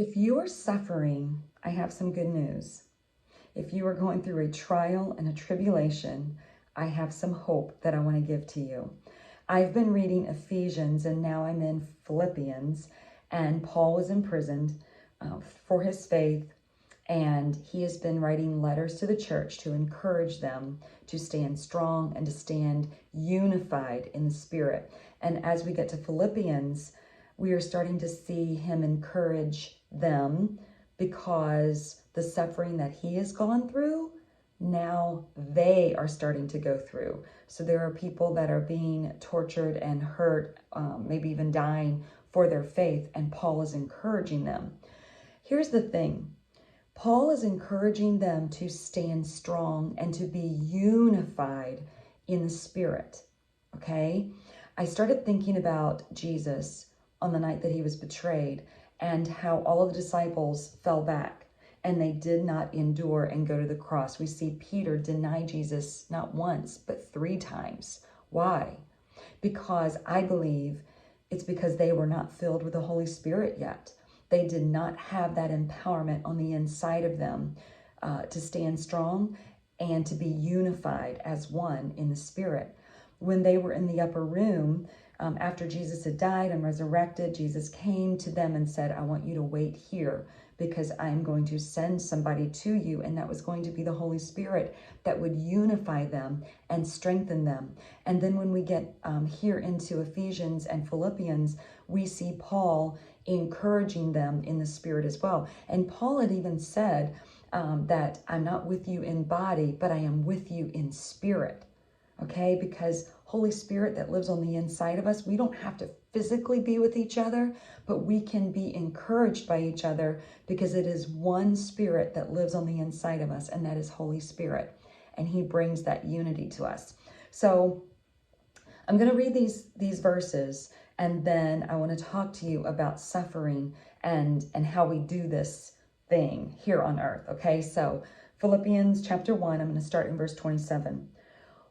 If you are suffering, I have some good news. If you are going through a trial and a tribulation, I have some hope that I want to give to you. I've been reading Ephesians and now I'm in Philippians, and Paul was imprisoned for his faith, and he has been writing letters to the church to encourage them to stand strong and to stand unified in the Spirit. And as we get to Philippians, we are starting to see him encourage them because the suffering that he has gone through, now they are starting to go through. So there are people that are being tortured and hurt, maybe even dying for their faith, and Paul is encouraging them. Here's the thing. Paul is encouraging them to stand strong and to be unified in the Spirit, okay? I started thinking about Jesus on the night that he was betrayed and how all of the disciples fell back and they did not endure and go to the cross. We see Peter deny Jesus not once, but 3 times. Why? Because I believe it's because they were not filled with the Holy Spirit yet. They did not have that empowerment on the inside of them to stand strong and to be unified as one in the Spirit. When they were in the upper room, after Jesus had died and resurrected, Jesus came to them and said, I want you to wait here because I'm going to send somebody to you. And that was going to be the Holy Spirit that would unify them and strengthen them. And then when we get here into Ephesians and Philippians, we see Paul encouraging them in the Spirit as well. And Paul had even said that I'm not with you in body, but I am with you in spirit. Okay, because Holy Spirit that lives on the inside of us, we don't have to physically be with each other, but we can be encouraged by each other because it is one Spirit that lives on the inside of us, and that is Holy Spirit. And he brings that unity to us. So I'm going to read these verses, and then I want to talk to you about suffering and how we do this thing here on earth. Okay, so Philippians chapter 1, I'm going to start in verse 27.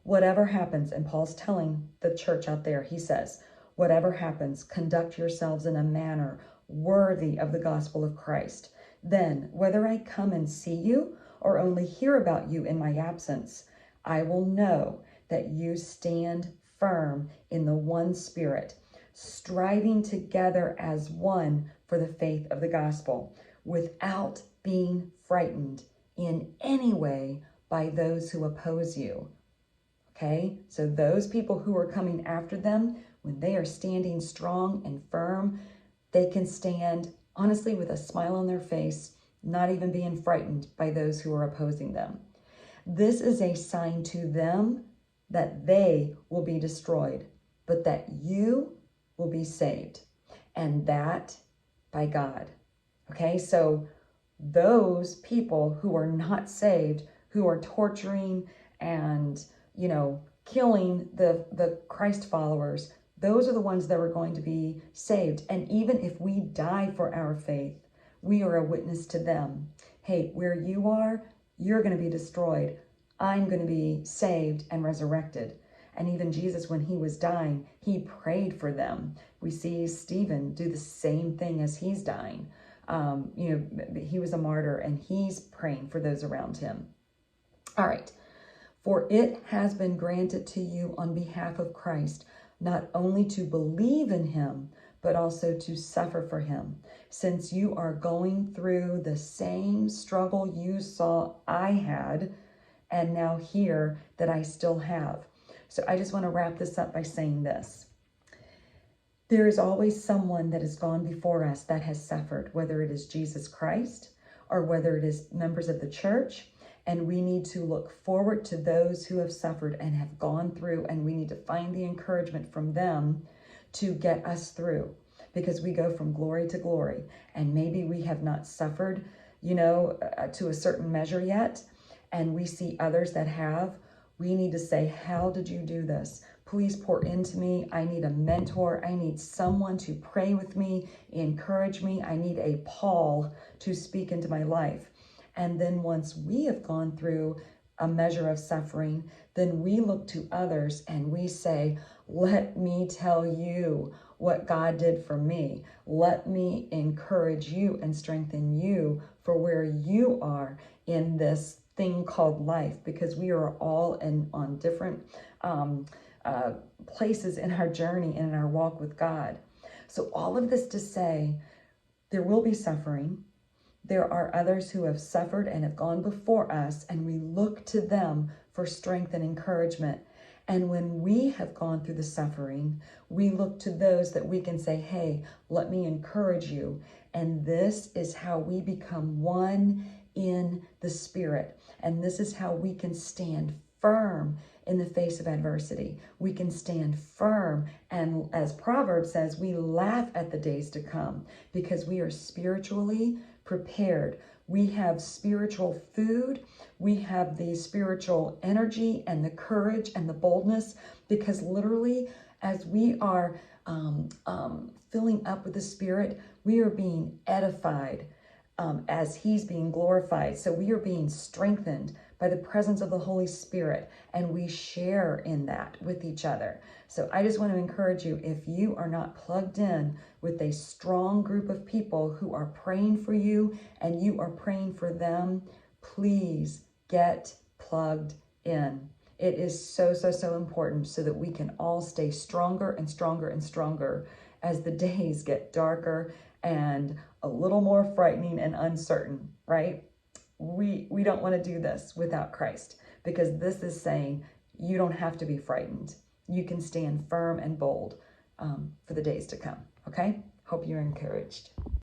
Whatever happens, and Paul's telling the church out there, he says, whatever happens, conduct yourselves in a manner worthy of the gospel of Christ. Then, whether I come and see you or only hear about you in my absence, I will know that you stand firm in the one Spirit, striving together as one for the faith of the gospel, without being frightened in any way by those who oppose you. Okay, so those people who are coming after them, when they are standing strong and firm, they can stand honestly with a smile on their face, not even being frightened by those who are opposing them. This is a sign to them that they will be destroyed, but that you will be saved, and that by God. Okay, so those people who are not saved, who are torturing and killing the Christ followers, those are the ones that are going to be saved. And even if we die for our faith, we are a witness to them. Hey, where you are, you're going to be destroyed. I'm going to be saved and resurrected. And even Jesus, when he was dying, he prayed for them. We see Stephen do the same thing as he's dying. He was a martyr and he's praying for those around him. All right. For it has been granted to you on behalf of Christ, not only to believe in him, but also to suffer for him, since you are going through the same struggle you saw I had, and now hear that I still have. So I just want to wrap this up by saying this. There is always someone that has gone before us that has suffered, whether it is Jesus Christ or whether it is members of the church. And we need to look forward to those who have suffered and have gone through, and we need to find the encouragement from them to get us through, because we go from glory to glory, and maybe we have not suffered, to a certain measure yet, and we see others that have. We need to say, how did you do this? Please pour into me. I need a mentor. I need someone to pray with me, encourage me. I need a Paul to speak into my life. And then once we have gone through a measure of suffering, then we look to others and we say, let me tell you what God did for me. Let me encourage you and strengthen you for where you are in this thing called life, because we are all on different places in our journey and in our walk with God. So all of this to say, there will be suffering. There are others who have suffered and have gone before us, and we look to them for strength and encouragement. And when we have gone through the suffering, we look to those that we can say, hey, let me encourage you. And this is how we become one in the Spirit. And this is how we can stand firm in the face of adversity. We can stand firm. And as Proverbs says, we laugh at the days to come because we are spiritually prepared. We have spiritual food. We have the spiritual energy and the courage and the boldness, because literally as we are filling up with the Spirit, we are being edified as He's being glorified. So we are being strengthened by the presence of the Holy Spirit, and we share in that with each other. So I just want to encourage you, if you are not plugged in with a strong group of people who are praying for you and you are praying for them, please get plugged in. It is so, so, so important so that we can all stay stronger and stronger and stronger as the days get darker and a little more frightening and uncertain, right? We don't want to do this without Christ, because this is saying you don't have to be frightened. You can stand firm and bold for the days to come, okay? Hope you're encouraged.